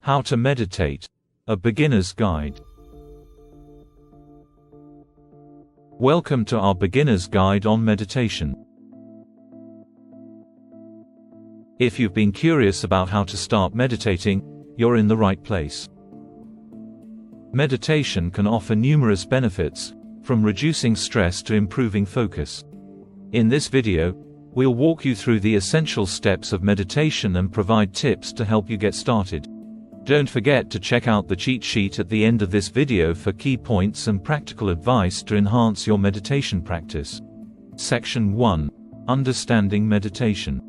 How to meditate. A beginner's guide. Welcome to our beginner's guide on meditation. If you've been curious about how to start meditating, you're in the right place. Meditation can offer numerous benefits, from reducing stress to improving focus. In this video, we'll walk you through the essential steps of meditation and provide tips to help you get started. Don't forget to check out the cheat sheet at the end of this video for key points and practical advice to enhance your meditation practice. Section 1. Understanding meditation.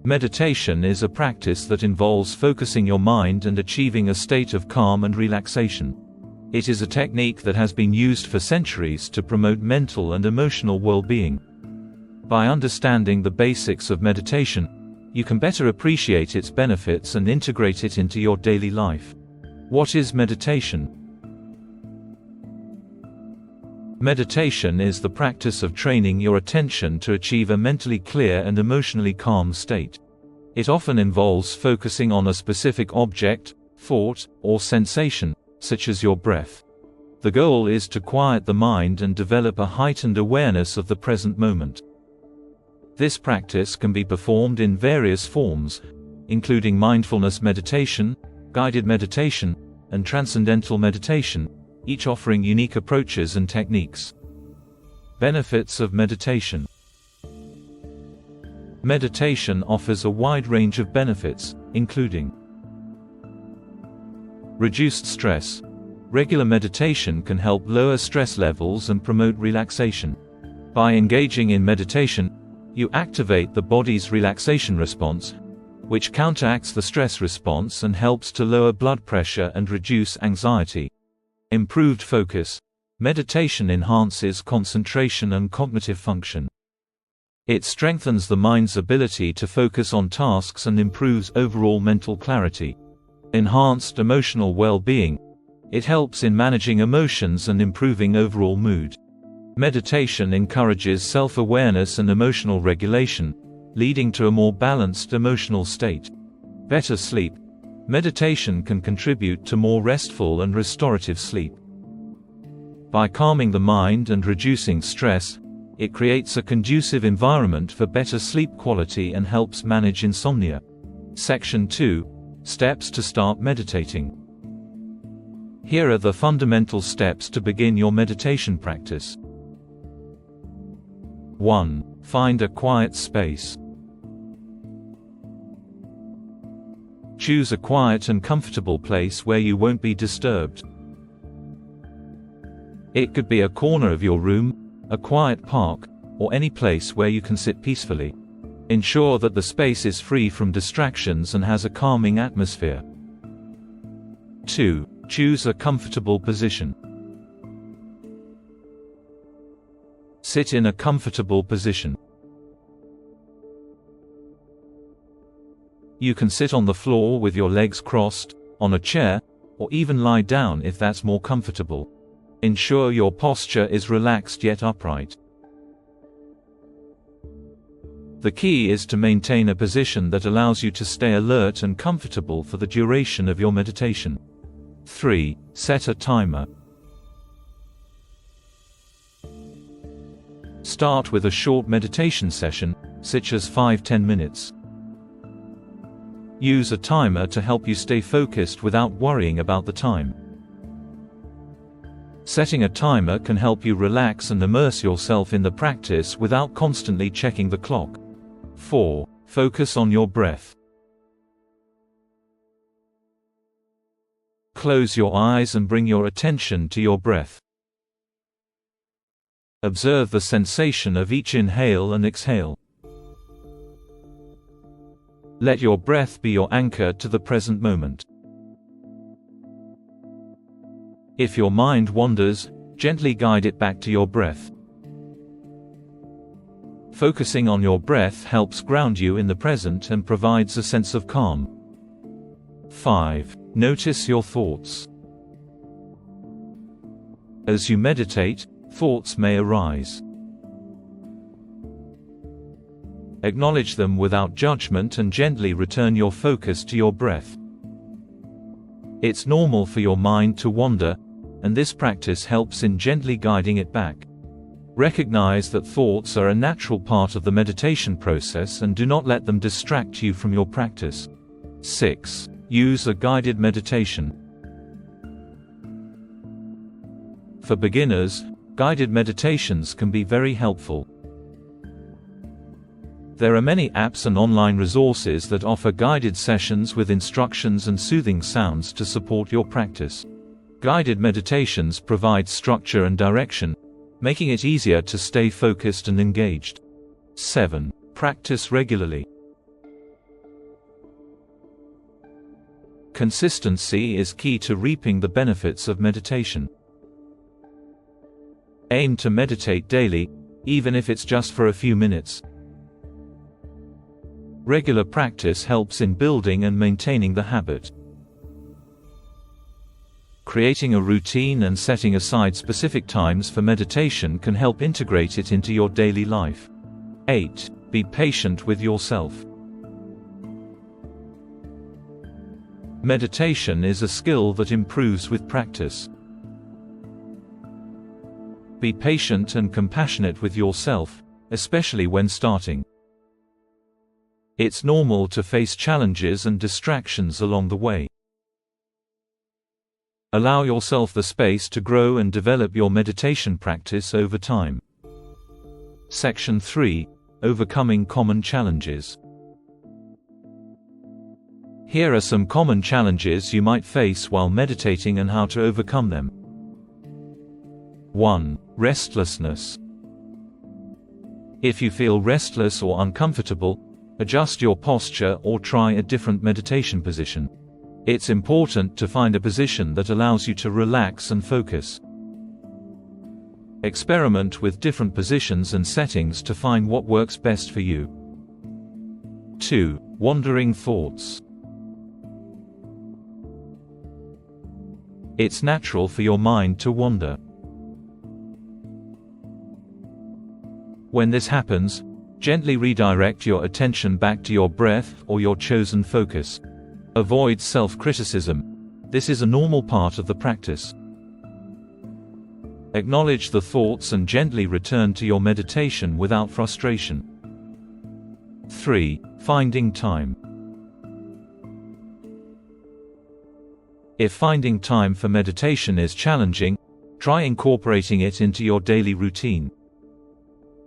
Meditation is a practice that involves focusing your mind and achieving a state of calm and relaxation. It is a technique that has been used for centuries to promote mental and emotional well-being. By understanding the basics of meditation, you can better appreciate its benefits and integrate it into your daily life. What is meditation? Meditation is the practice of training your attention to achieve a mentally clear and emotionally calm state. It often involves focusing on a specific object, thought, or sensation, such as your breath. The goal is to quiet the mind and develop a heightened awareness of the present moment. This practice can be performed in various forms, including mindfulness meditation, guided meditation, and transcendental meditation, each offering unique approaches and techniques. Benefits of meditation. Meditation offers a wide range of benefits, including reduced stress. Regular meditation can help lower stress levels and promote relaxation. By engaging in meditation, you activate the body's relaxation response, which counteracts the stress response and helps to lower blood pressure and reduce anxiety. Improved focus. Meditation enhances concentration and cognitive function. It strengthens the mind's ability to focus on tasks and improves overall mental clarity. Enhanced emotional well-being. It helps in managing emotions and improving overall mood. Meditation encourages self-awareness and emotional regulation, leading to a more balanced emotional state. Better sleep. Meditation can contribute to more restful and restorative sleep. By calming the mind and reducing stress, it creates a conducive environment for better sleep quality and helps manage insomnia. Section 2. Steps to start meditating. Here are the fundamental steps to begin your meditation practice. 1. Find a quiet space. Choose a quiet and comfortable place where you won't be disturbed. It could be a corner of your room, a quiet park, or any place where you can sit peacefully. Ensure that the space is free from distractions and has a calming atmosphere. 2. Choose a comfortable position. Sit in a comfortable position. You can sit on the floor with your legs crossed, on a chair, or even lie down if that's more comfortable. Ensure your posture is relaxed yet upright. The key is to maintain a position that allows you to stay alert and comfortable for the duration of your meditation. 3. Set a timer. Start with a short meditation session, such as 5–10 minutes. Use a timer to help you stay focused without worrying about the time. Setting a timer can help you relax and immerse yourself in the practice without constantly checking the clock. 4. Focus on your breath. Close your eyes and bring your attention to your breath. Observe the sensation of each inhale and exhale. Let your breath be your anchor to the present moment. If your mind wanders, gently guide it back to your breath. Focusing on your breath helps ground you in the present and provides a sense of calm. 5. Notice your thoughts. As you meditate, thoughts may arise. Acknowledge them without judgment and gently return your focus to your breath. It's normal for your mind to wander, and this practice helps in gently guiding it back. Recognize that thoughts are a natural part of the meditation process and do not let them distract you from your practice. 6. Use a guided meditation. For beginners, guided meditations can be very helpful. There are many apps and online resources that offer guided sessions with instructions and soothing sounds to support your practice. Guided meditations provide structure and direction, making it easier to stay focused and engaged. 7. Practice regularly. Consistency is key to reaping the benefits of meditation. Aim to meditate daily, even if it's just for a few minutes. Regular practice helps in building and maintaining the habit. Creating a routine and setting aside specific times for meditation can help integrate it into your daily life. 8. Be patient with yourself. Meditation is a skill that improves with practice. Be patient and compassionate with yourself, especially when starting. It's normal to face challenges and distractions along the way. Allow yourself the space to grow and develop your meditation practice over time. Section 3. Overcoming common challenges. Here are some common challenges you might face while meditating and how to overcome them. 1. Restlessness. If you feel restless or uncomfortable, adjust your posture or try a different meditation position. It's important to find a position that allows you to relax and focus. Experiment with different positions and settings to find what works best for you. 2. Wandering thoughts. It's natural for your mind to wander. When this happens, gently redirect your attention back to your breath or your chosen focus. Avoid self-criticism. This is a normal part of the practice. Acknowledge the thoughts and gently return to your meditation without frustration. 3. Finding time. If finding time for meditation is challenging, try incorporating it into your daily routine.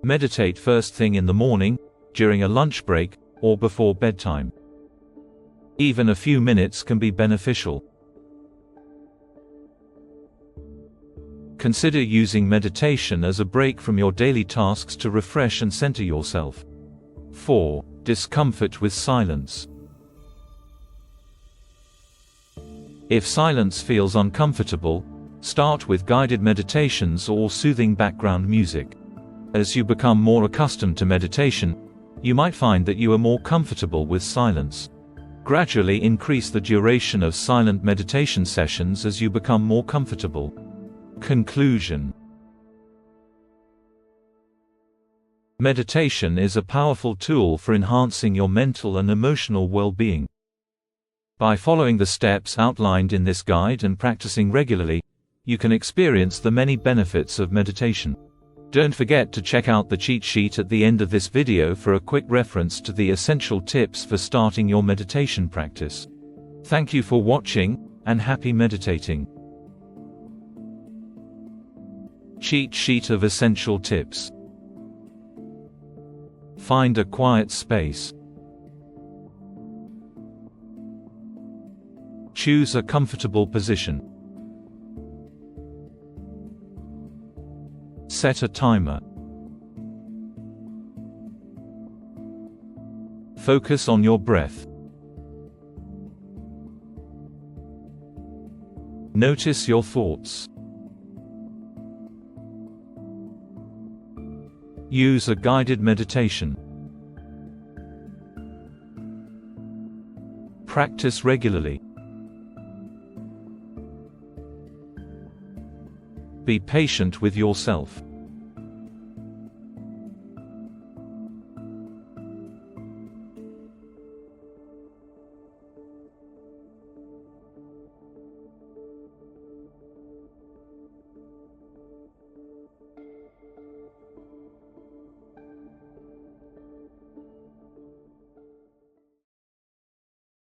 Meditate first thing in the morning, during a lunch break, or before bedtime. Even a few minutes can be beneficial. Consider using meditation as a break from your daily tasks to refresh and center yourself. 4. Discomfort with silence. If silence feels uncomfortable, start with guided meditations or soothing background music. As you become more accustomed to meditation, you might find that you are more comfortable with silence. Gradually increase the duration of silent meditation sessions as you become more comfortable. Conclusion. Meditation is a powerful tool for enhancing your mental and emotional well-being. By following the steps outlined in this guide and practicing regularly, you can experience the many benefits of meditation. Don't forget to check out the cheat sheet at the end of this video for a quick reference to the essential tips for starting your meditation practice. Thank you for watching, and happy meditating. Cheat sheet of essential tips. Find a quiet space. Choose a comfortable position. Set a timer. Focus on your breath. Notice your thoughts. Use a guided meditation. Practice regularly. Be patient with yourself.